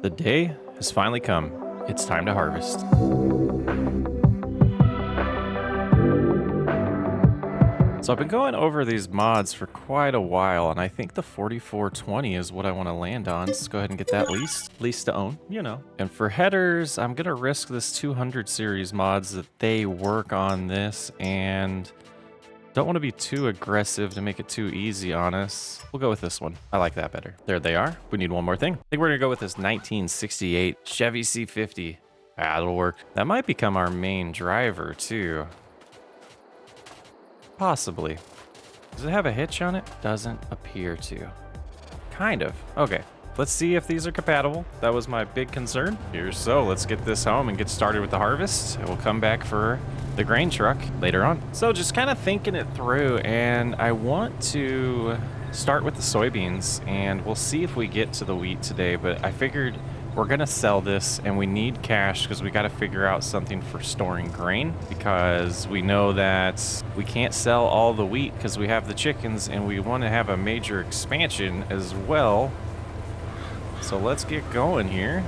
The day has finally come. It's time to harvest. So I've been going over these mods for quite a while, and I think the 4420 is what I want to land on. Let's go ahead and get that lease to own, you know. And for headers, I'm going to risk this 200 series mods that they work on this, and don't want to be too aggressive to make it too easy on us. We'll go with this one. I like that better. There they are. We need one more thing. I think we're going to go with this 1968 Chevy C50. That'll work. That might become our main driver too. Possibly. Does it have a hitch on it? Doesn't appear to. Kind of. Okay. Let's see if these are compatible. That was my big concern. Here, so let's get this home and get started with the harvest. We'll come back for the grain truck later on. So just kind of thinking it through, and I want to start with the soybeans, and we'll see if we get to the wheat today, but I figured we're gonna sell this and we need cash because we got to figure out something for storing grain, because we know that we can't sell all the wheat because we have the chickens and we want to have a major expansion as well. So let's get going here.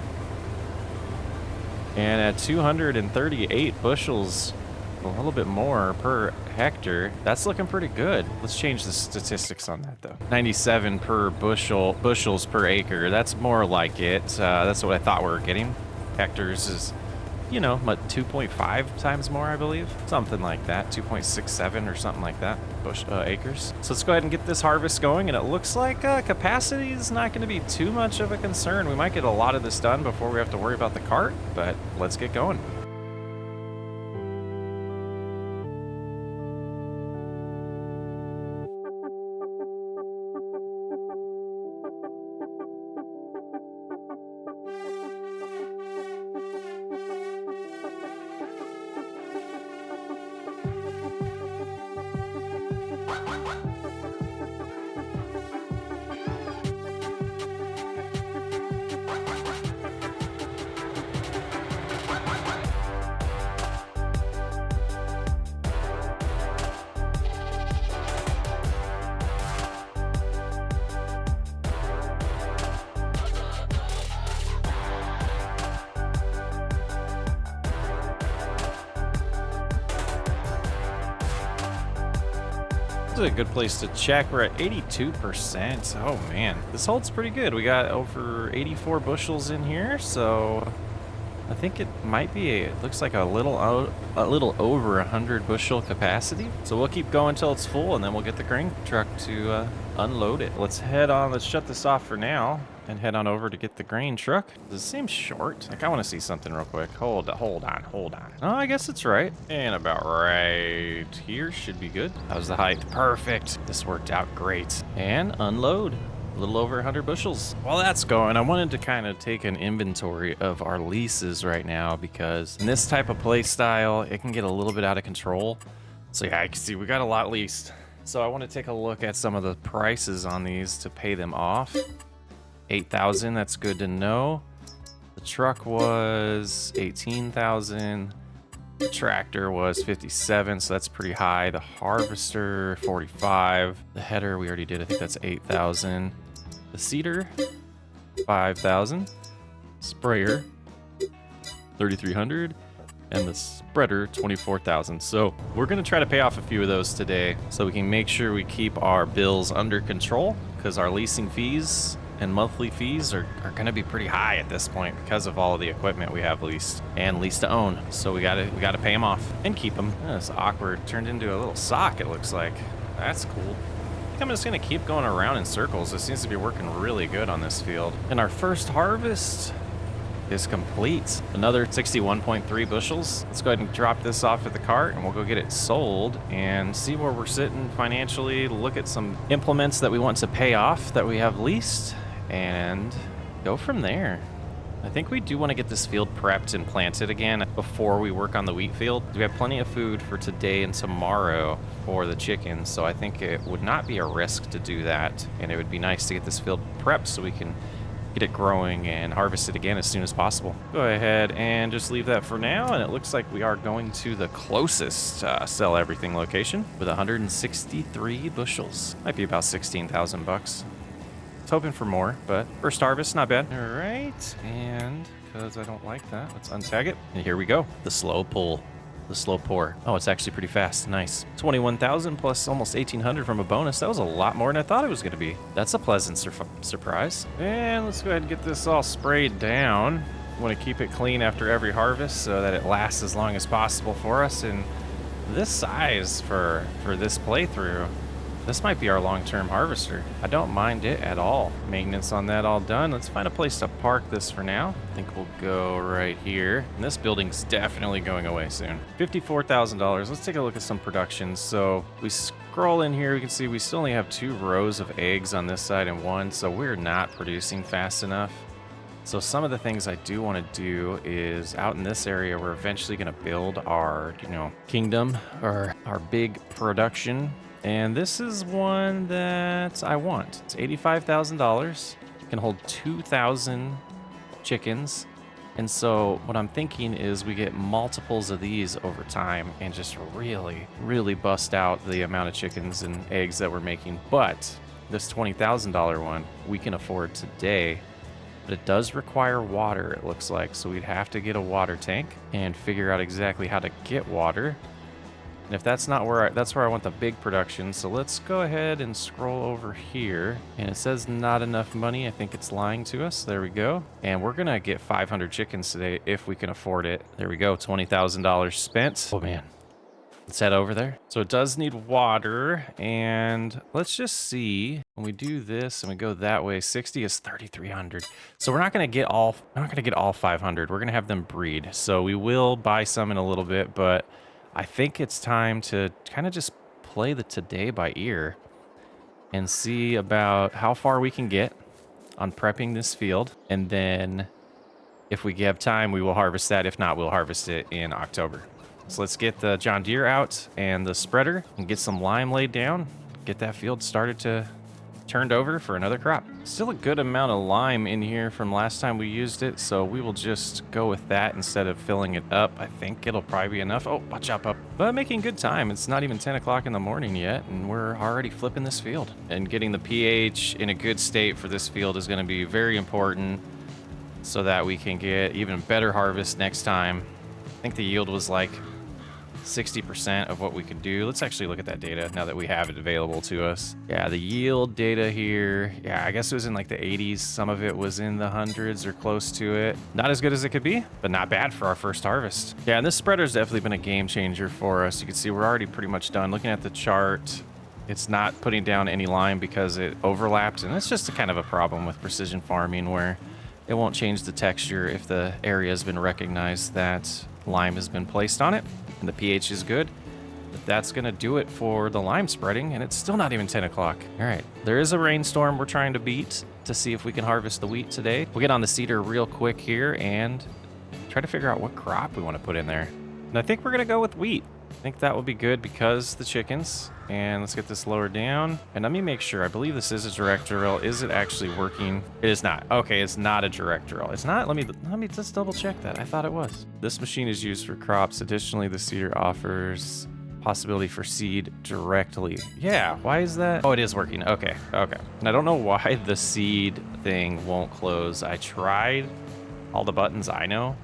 And at 238 bushels, a little bit more per hectare, that's looking pretty good. Let's change the statistics on that though. 97 per bushels per acre. That's more like it. That's what I thought we were getting. Hectares is, you know, 2.5 times more, I believe. Something like that, 2.67 or something like that, acres. So let's go ahead and get this harvest going, and it looks like capacity is not gonna be too much of a concern. We might get a lot of this done before we have to worry about the cart, but let's get going. This is a good place to check. We're at 82%. Oh man, this holds pretty good. We got over 84 bushels in here, so I think it might be it looks like a little over 100 bushel capacity. So we'll keep going until it's full, and then we'll get the grain truck to unload it. Let's shut this off for now and head on over to get the grain truck. Does it seem short? Like, I want to see something real quick. Hold on. Oh, I guess it's right. And about right here should be good. How's the height? Perfect. This worked out great. And unload. A little over 100 bushels. While that's going, I wanted to kind of take an inventory of our leases right now, because in this type of play style, it can get a little bit out of control. So yeah, I can see we got a lot leased. So I want to take a look at some of the prices on these to pay them off. 8,000, that's good to know. The truck was 18,000. The tractor was 57, so that's pretty high. The harvester, 45. The header, we already did. I think that's 8,000. The seeder, 5,000. Sprayer, 3,300. And the spreader, 24,000. So we're gonna try to pay off a few of those today so we can make sure we keep our bills under control, because our leasing fees and monthly fees are going to be pretty high at this point because of all of the equipment we have leased and lease to own. So we gotta pay them off and keep them. That's awkward. Turned into a little sock, it looks like. That's cool. I think I'm just going to keep going around in circles. It seems to be working really good on this field. And our first harvest is complete. Another 61.3 bushels. Let's go ahead and drop this off at the cart, and we'll go get it sold and see where we're sitting financially. Look at some implements that we want to pay off that we have leased, and go from there. I think we do want to get this field prepped and planted again before we work on the wheat field. We have plenty of food for today and tomorrow for the chickens, so I think it would not be a risk to do that, and it would be nice to get this field prepped so we can get it growing and harvest it again as soon as possible. Go ahead and just leave that for now, and it looks like we are going to the closest sell everything location with 163 bushels. Might be about 16,000 bucks. was hoping for more, but first harvest, not bad. All right, and because I don't like that, let's untag it. And here we go. The slow pull. The slow pour. Oh, it's actually pretty fast. Nice. 21,000 plus almost 1,800 from a bonus. That was a lot more than I thought it was going to be. That's a pleasant surprise. And let's go ahead and get this all sprayed down. Want to keep it clean after every harvest so that it lasts as long as possible for us. And this size for this playthrough, this might be our long-term harvester. I don't mind it at all. Maintenance on that all done. Let's find a place to park this for now. I think we'll go right here. And this building's definitely going away soon. $54,000. Let's take a look at some production. So we scroll in here, we can see we still only have 2 rows of eggs on this side and 1, so we're not producing fast enough. So some of the things I do want to do is out in this area, we're eventually going to build our, kingdom or our big production. And this is one that I want. It's $85,000. Can hold 2,000 chickens. And so what I'm thinking is we get multiples of these over time and just really, really bust out the amount of chickens and eggs that we're making. But this $20,000 one, we can afford today. But it does require water, it looks like. So we'd have to get a water tank and figure out exactly how to get water. And if that's not where that's where I want the big production. So let's go ahead and scroll over here. And it says not enough money. I think it's lying to us. There we go. And we're going to get 500 chickens today if we can afford it. There we go. $20,000 spent. Oh, man. Let's head over there. So it does need water. And let's just see when we do this and we go that way, 60 is 3,300. So we're not going to get all 500. We're going to have them breed. So we will buy some in a little bit, but I think it's time to kind of just play the today by ear and see about how far we can get on prepping this field. And then if we have time, we will harvest that. If not, we'll harvest it in October. So let's get the John Deere out and the spreader and get some lime laid down. Get that field started to turned over for another crop. Still a good amount of lime in here from last time we used it, so we will just go with that instead of filling it up. I think it'll probably be enough. Oh, watch out, pup. But making good time. It's not even 10 o'clock in the morning yet, and we're already flipping this field. And getting the pH in a good state for this field is going to be very important so that we can get even better harvest next time. I think the yield was like 60% of what we could do. Let's actually look at that data now that we have it available to us. Yeah, the yield data here. Yeah, I guess it was in like the 80s. Some of it was in the hundreds or close to it. Not as good as it could be, but not bad for our first harvest. Yeah, and this spreader's definitely been a game changer for us. You can see we're already pretty much done. Looking at the chart, it's not putting down any lime because it overlapped, and it's just a kind of a problem with precision farming where it won't change the texture if the area has been recognized that lime has been placed on it. And the pH is good. But that's going to do it for the lime spreading, and it's still not even 10 o'clock. All right, there is a rainstorm we're trying to beat to see if we can harvest the wheat today. We'll get on the seeder real quick here and try to figure out what crop we want to put in there. And I think we're going to go with wheat. I think that will be good because the chickens. And let's get this lower down. And let me make sure. I believe this is a direct drill. Is it actually working? It is not. Okay, it's not a direct drill. It's not. Let me just double check that. I thought it was. This machine is used for crops. Additionally, the seeder offers possibility for seed directly. Yeah, why is that? Oh, it is working. Okay. And I don't know why the seed thing won't close. I tried all the buttons I know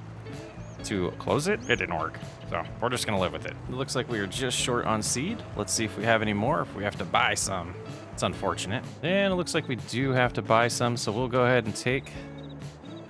to close it. It didn't work. So we're just going to live with it. It looks like we are just short on seed. Let's see if we have any more, if we have to buy some. It's unfortunate. And it looks like we do have to buy some, so we'll go ahead and take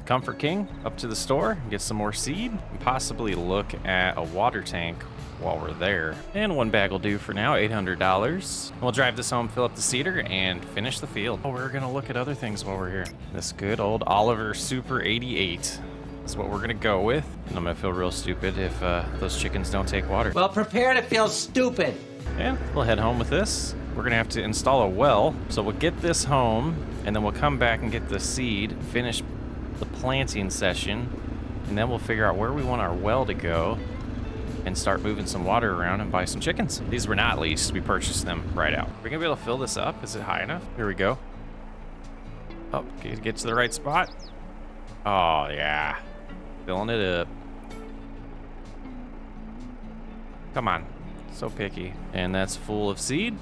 Comfort King up to the store and get some more seed and possibly look at a water tank while we're there. And one bag will do for now, $800. We'll drive this home, fill up the seeder, and finish the field. Oh, we're going to look at other things while we're here. This good old Oliver Super 88. That's what we're going to go with. And I'm going to feel real stupid if those chickens don't take water. Well, prepare to feel stupid. And we'll head home with this. We're going to have to install a well. So we'll get this home, and then we'll come back and get the seed, finish the planting session, and then we'll figure out where we want our well to go and start moving some water around and buy some chickens. These were not leased. We purchased them right out. We're going to be able to fill this up. Is it high enough? Here we go. Oh, get to the right spot. Oh, yeah. Filling it up. Come on. So picky. And that's full of seed.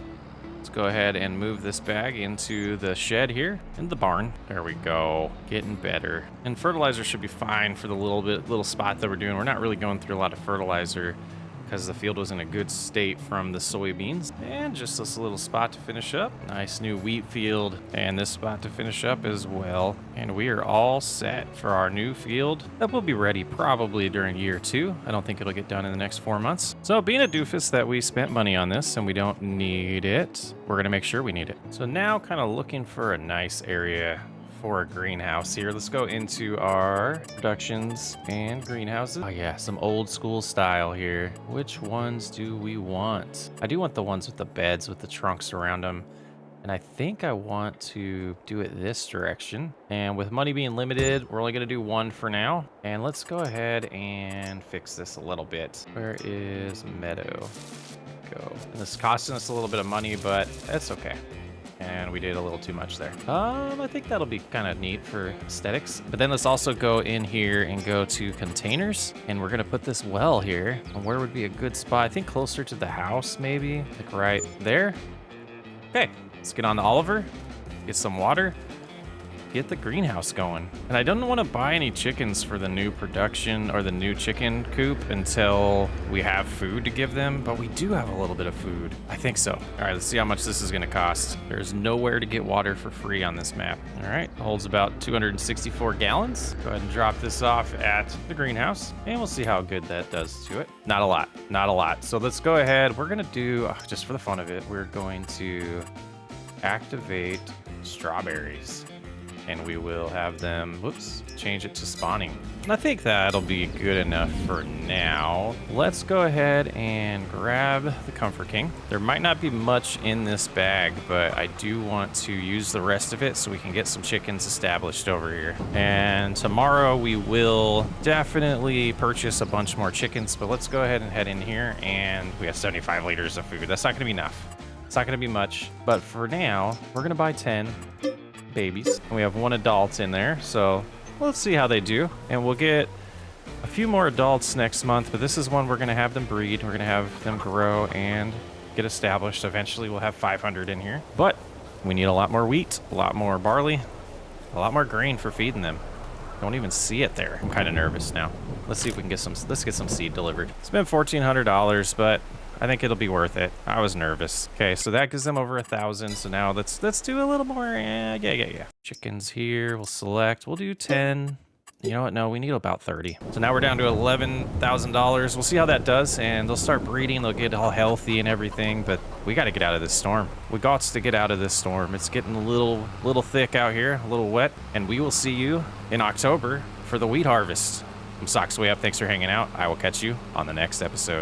Let's go ahead and move this bag into the shed here in the barn. There we go. Getting better. And fertilizer should be fine for the little spot that we're doing. We're not really going through a lot of fertilizer because the field was in a good state from the soybeans. And just this little spot to finish up. Nice new wheat field. And this spot to finish up as well. And we are all set for our new field. That will be ready probably during year 2. I don't think it'll get done in the next 4 months. So being a doofus that we spent money on this and we don't need it, we're gonna make sure we need it. So now kind of looking for a nice area for a greenhouse here. Let's go into our productions and greenhouses. Oh yeah, some old school style here. Which ones do we want? I do want the ones with the beds with the trunks around them. And I think I want to do it this direction. And with money being limited, we're only gonna do one for now. And let's go ahead and fix this a little bit. Where is Meadow? Go. And this is costing us a little bit of money, but that's okay. And we did a little too much there. I think that'll be kind of neat for aesthetics. But then let's also go in here and go to containers. And we're gonna put this well here. And where would be a good spot? I think closer to the house, maybe. Like right there. Okay, let's get on to Oliver. Get some water. Get the greenhouse going. And I don't want to buy any chickens for the new production or the new chicken coop until we have food to give them, but we do have a little bit of food. I think so. All right, let's see how much this is going to cost. There's nowhere to get water for free on this map. All right, it holds about 264 gallons. Go ahead and drop this off at the greenhouse and we'll see how good that does to it. Not a lot, not a lot. So let's go ahead. We're going to do, just for the fun of it, we're going to activate strawberries. And we will have them, whoops, change it to spawning. And I think that'll be good enough for now. Let's go ahead and grab the Comfort King. There might not be much in this bag, but I do want to use the rest of it so we can get some chickens established over here. And tomorrow we will definitely purchase a bunch more chickens, but let's go ahead and head in here and we have 75 liters of food. That's not gonna be enough. It's not gonna be much, but for now, we're gonna buy 10 babies and we have 1 adult in there, so let's see how they do. And we'll get a few more adults next month, but this is one we're going to have them breed. We're going to have them grow and get established. Eventually we'll have 500 in here, but we need a lot more wheat, a lot more barley, a lot more grain for feeding them. Don't even see it there. I'm kind of nervous now. Let's see if we can get some, let's get some seed delivered. It's been $1,400, but I think it'll be worth it. I was nervous. Okay, so that gives them over 1,000. So now let's do a little more. Yeah. Chickens here. We'll select. We'll do 10. You know what? No, we need about 30. So now we're down to $11,000. We'll see how that does, and they'll start breeding. They'll get all healthy and everything. But we got to get out of this storm. We got to get out of this storm. It's getting a little thick out here, a little wet, and we will see you in October for the wheat harvest. I'm Socks Way Up. Thanks for hanging out. I will catch you on the next episode.